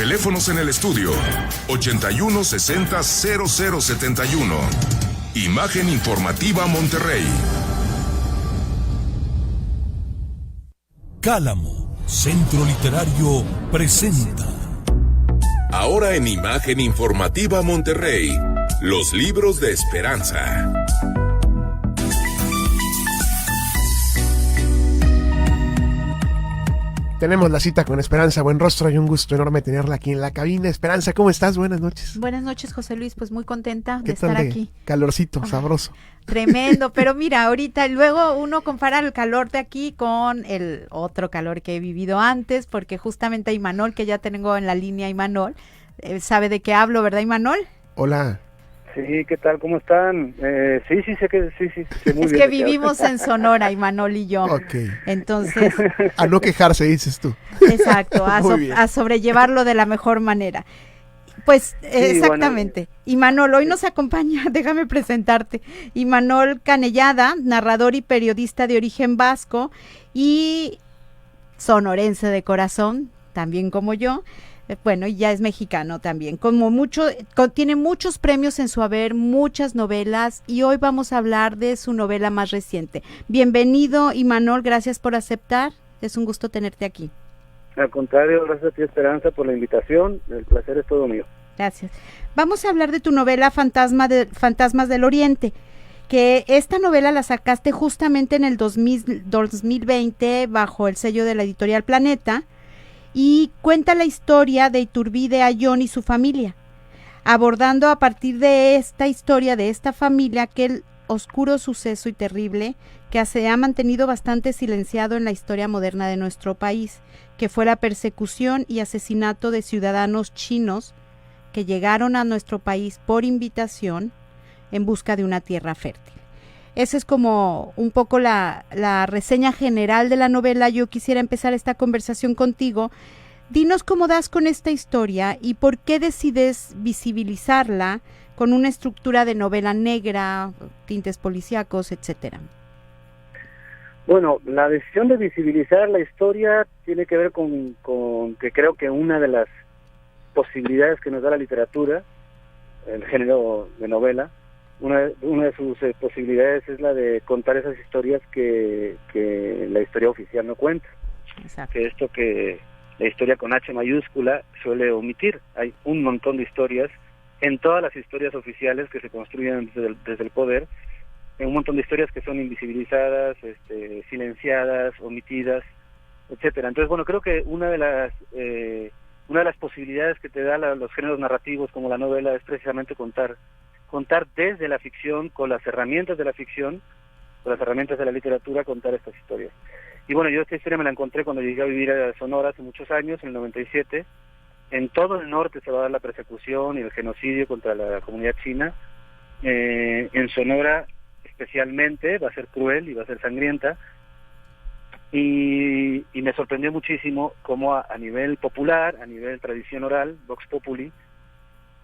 Teléfonos en el estudio 81 60 0071. Imagen Informativa Monterrey. Cálamo, Centro Literario, presenta. Ahora en Imagen Informativa Monterrey, los libros de esperanza. Tenemos la cita con Esperanza Buenrostro y un gusto enorme tenerla aquí en la cabina. Esperanza, ¿cómo estás? Buenas noches. Buenas noches, José Luis, pues muy contenta de ¿Qué tal estar de aquí. Calorcito, sabroso. Tremendo, pero mira, ahorita luego uno compara el calor de aquí con el otro calor que he vivido antes, porque justamente Imanol, que ya tengo en la línea, Imanol, sabe de qué hablo, ¿verdad, Imanol? Hola. Sí, ¿qué tal? ¿Cómo están? Sí, sé muy Es bien que vivimos en Sonora, Imanol y yo. Ok. Entonces, A no quejarse, dices tú. exacto, a sobrellevarlo de la mejor manera. Pues Sí, exactamente. Imanol, hoy nos acompaña, déjame presentarte, Imanol Canellada, narrador y periodista de origen vasco y sonorense de corazón, también como yo. Bueno, y ya es mexicano también, tiene muchos premios en su haber, muchas novelas, y hoy vamos a hablar de su novela más reciente. Bienvenido, Imanol, gracias por aceptar, es un gusto tenerte aquí. Al contrario, gracias a ti, Esperanza, por la invitación, el placer es todo mío. Gracias. Vamos a hablar de tu novela Fantasmas del Oriente, que esta novela la sacaste justamente en el 2020 bajo el sello de la editorial Planeta, y cuenta la historia de Iturbide Ayón y su familia, abordando a partir de esta historia de esta familia aquel oscuro suceso y terrible que se ha mantenido bastante silenciado en la historia moderna de nuestro país, que fue la persecución y asesinato de ciudadanos chinos que llegaron a nuestro país por invitación en busca de una tierra fértil. Esa es como un poco la reseña general de la novela. Yo quisiera empezar esta conversación contigo. Dinos cómo das con esta historia y por qué decides visibilizarla con una estructura de novela negra, tintes policíacos, etcétera. Bueno, la decisión de visibilizar la historia tiene que ver con que creo que una de las posibilidades que nos da la literatura, el género de novela, una de sus posibilidades es la de contar esas historias que la historia oficial no cuenta. Exacto. Que esto que la historia con H mayúscula suele omitir. Hay un montón de historias, en todas las historias oficiales que se construyen desde el poder, hay un montón de historias que son invisibilizadas, silenciadas, omitidas, etcétera. Entonces, bueno, creo que una de las posibilidades que te da los géneros narrativos como la novela es precisamente contar desde la ficción, con las herramientas de la ficción, con las herramientas de la literatura, contar estas historias. Y bueno, yo esta historia me la encontré cuando llegué a vivir a Sonora hace muchos años, en el 97. En todo el norte se va a dar la persecución y el genocidio contra la comunidad china. En Sonora especialmente va a ser cruel y va a ser sangrienta. Y me sorprendió muchísimo cómo a nivel popular, a nivel tradición oral, Vox Populi,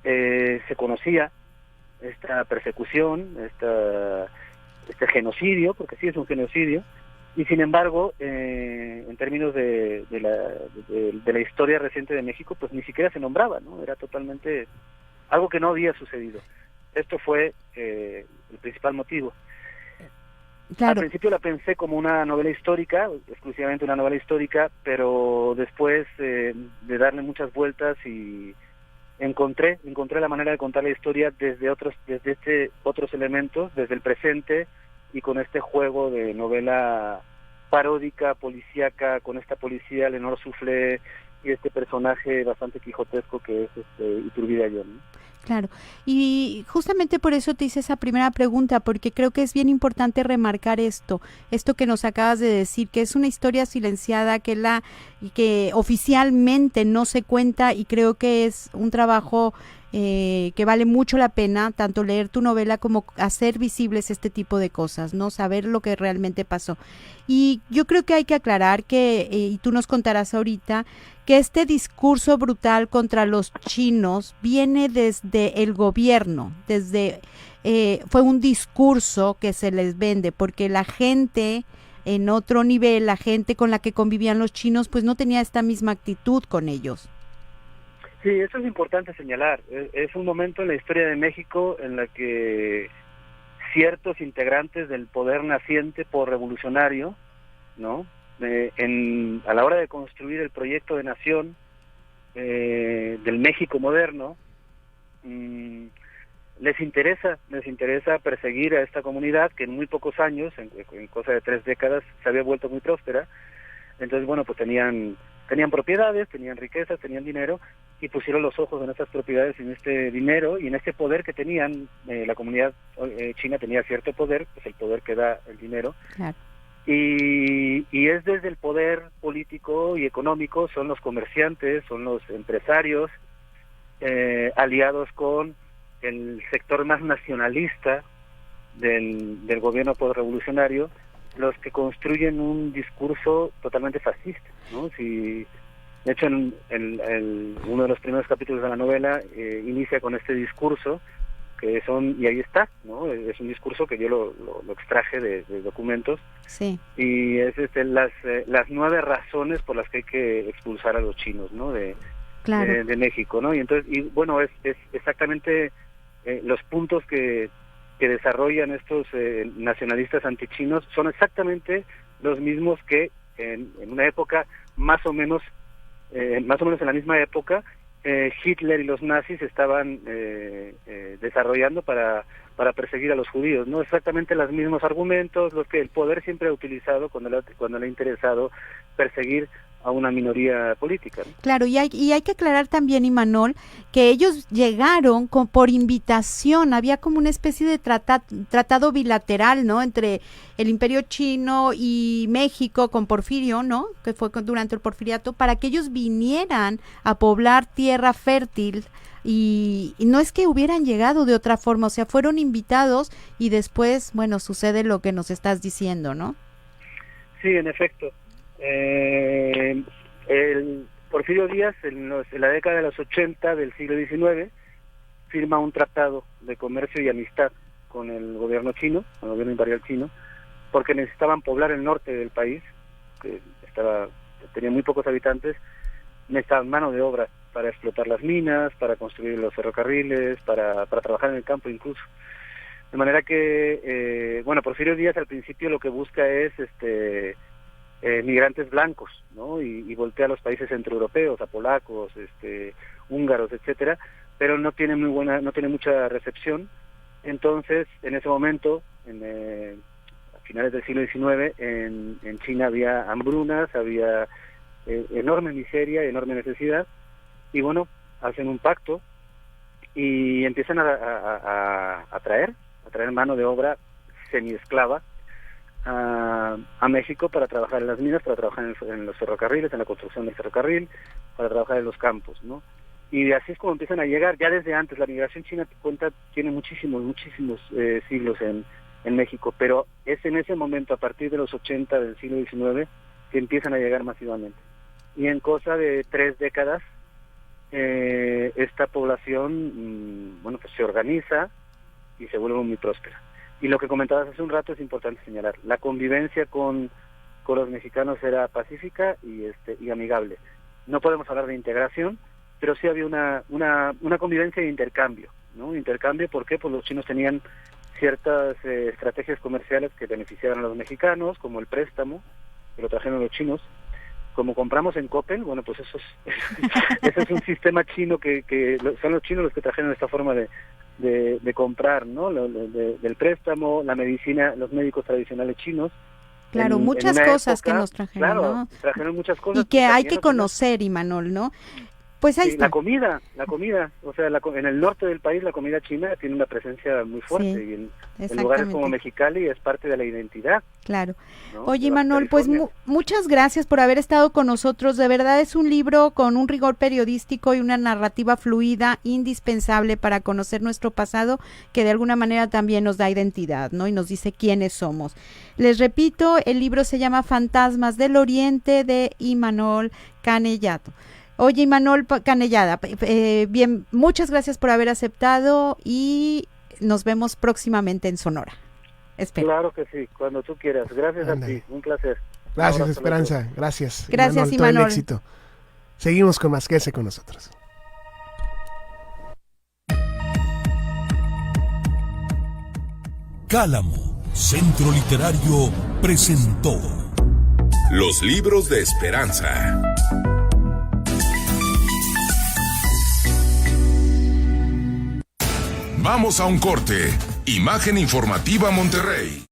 se conocía esta persecución, este genocidio, porque sí es un genocidio, y sin embargo, en términos de la historia reciente de México, pues ni siquiera se nombraba, ¿no? Era totalmente algo que no había sucedido. Esto fue el principal motivo. Claro. Al principio la pensé como una novela histórica, exclusivamente una novela histórica, pero después de darle muchas vueltas y encontré la manera de contar la historia desde otros elementos, desde el presente, y con este juego de novela paródica, policíaca, con esta policía, Lenore Soufflé, y este personaje bastante quijotesco que es Iturbide Ayón, ¿no? Claro, y justamente por eso te hice esa primera pregunta, porque creo que es bien importante remarcar esto que nos acabas de decir, que es una historia silenciada, que oficialmente no se cuenta, y creo que es un trabajo que vale mucho la pena, tanto leer tu novela como hacer visibles este tipo de cosas, ¿no? Saber lo que realmente pasó. Y yo creo que hay que aclarar que, y tú nos contarás ahorita, que este discurso brutal contra los chinos viene desde el gobierno, fue un discurso que se les vende, porque la gente en otro nivel, la gente con la que convivían los chinos, pues no tenía esta misma actitud con ellos. Sí, eso es importante señalar. Es un momento en la historia de México en la que ciertos integrantes del poder naciente por revolucionario, ¿no? A la hora de construir el proyecto de nación del México moderno, les interesa perseguir a esta comunidad que en muy pocos años, en cosa de 3 décadas, se había vuelto muy próspera. Entonces, bueno, pues tenían propiedades, tenían riquezas, tenían dinero, y pusieron los ojos en estas propiedades, en este dinero y en este poder que tenían. La comunidad china tenía cierto poder, pues el poder que da el dinero. Claro. Y es desde el poder político y económico, son los comerciantes, son los empresarios, aliados con el sector más nacionalista del gobierno postrevolucionario, los que construyen un discurso totalmente fascista, ¿no? De hecho, uno de los primeros capítulos de la novela inicia con este discurso, y ahí está, ¿no? Es un discurso que yo lo extraje de documentos. Sí. Y es las 9 razones por las que hay que expulsar a los chinos, ¿no? Claro. De México, ¿no? Y entonces, bueno, es exactamente los puntos que desarrollan estos nacionalistas antichinos son exactamente los mismos que en una época más o menos en la misma época Hitler y los nazis estaban desarrollando para perseguir a los judíos, ¿no? Exactamente los mismos argumentos, los que el poder siempre ha utilizado cuando le ha interesado perseguir a una minoría política, ¿no? Claro, y hay que aclarar también, Imanol, que ellos llegaron por invitación, había como una especie de tratado bilateral, ¿no? Entre el Imperio Chino y México con Porfirio, ¿no? Que fue durante el Porfiriato, para que ellos vinieran a poblar tierra fértil. Y no es que hubieran llegado de otra forma, o sea, fueron invitados y después, bueno, sucede lo que nos estás diciendo, ¿no? Sí, en efecto. El Porfirio Díaz, en la década de los 80 del siglo XIX, firma un tratado de comercio y amistad con el gobierno chino, con el gobierno imperial chino, porque necesitaban poblar el norte del país, que tenía muy pocos habitantes, necesitaban mano de obra para explotar las minas, para construir los ferrocarriles, para trabajar en el campo incluso. De manera que, Porfirio Díaz al principio lo que busca es migrantes blancos, ¿no? Y voltea a los países centroeuropeos, a polacos, húngaros, etcétera, pero no tiene mucha recepción. Entonces, en ese momento, a finales del siglo XIX, en China había hambrunas, había enorme miseria, enorme necesidad, y bueno, hacen un pacto y empiezan a traer mano de obra semiesclava a México para trabajar en las minas, para trabajar en los ferrocarriles, en la construcción del ferrocarril, para trabajar en los campos, ¿no? Y así es como empiezan a llegar. Ya desde antes, la migración china tiene muchísimos siglos en México, pero es en ese momento, a partir de los 80 del siglo XIX, que empiezan a llegar masivamente. Y en cosa de 3 décadas, esta población, pues se organiza y se vuelve muy próspera. Y lo que comentabas hace un rato es importante señalar. La convivencia con los mexicanos era pacífica y amigable. No podemos hablar de integración, pero sí había una convivencia de intercambio, ¿no? Intercambio, ¿por qué? Pues los chinos tenían ciertas estrategias comerciales que beneficiaban a los mexicanos, como el préstamo, que lo trajeron los chinos. Como compramos en Coppel, bueno, pues eso es un sistema chino que son los chinos los que trajeron esta forma de comprar, ¿no? Del préstamo, la medicina, los médicos tradicionales chinos. Claro, muchas cosas que nos trajeron, claro, ¿no? Trajeron muchas cosas. Y que hay que conocer, Imanol, ¿no? Pues ahí está. La comida, o sea, en el norte del país la comida china tiene una presencia muy fuerte, sí, y en lugares como Mexicali es parte de la identidad. Claro. ¿No? Oye, Imanol, pues muchas gracias por haber estado con nosotros. De verdad es un libro con un rigor periodístico y una narrativa fluida indispensable para conocer nuestro pasado, que de alguna manera también nos da identidad, ¿no? Y nos dice quiénes somos. Les repito, el libro se llama Fantasmas del Oriente, de Imanol Canellado. Oye, Imanol Canellada, bien, muchas gracias por haber aceptado y nos vemos próximamente en Sonora. Espero. Claro que sí, cuando tú quieras. Gracias a ti, un placer. Gracias, Esperanza. Gracias. Gracias, Imanol. Todo el Imanol. éxito. Seguimos con más. Quédese con nosotros. Cálamo, Centro Literario, presentó Los libros de esperanza. Vamos a un corte. Imagen informativa Monterrey.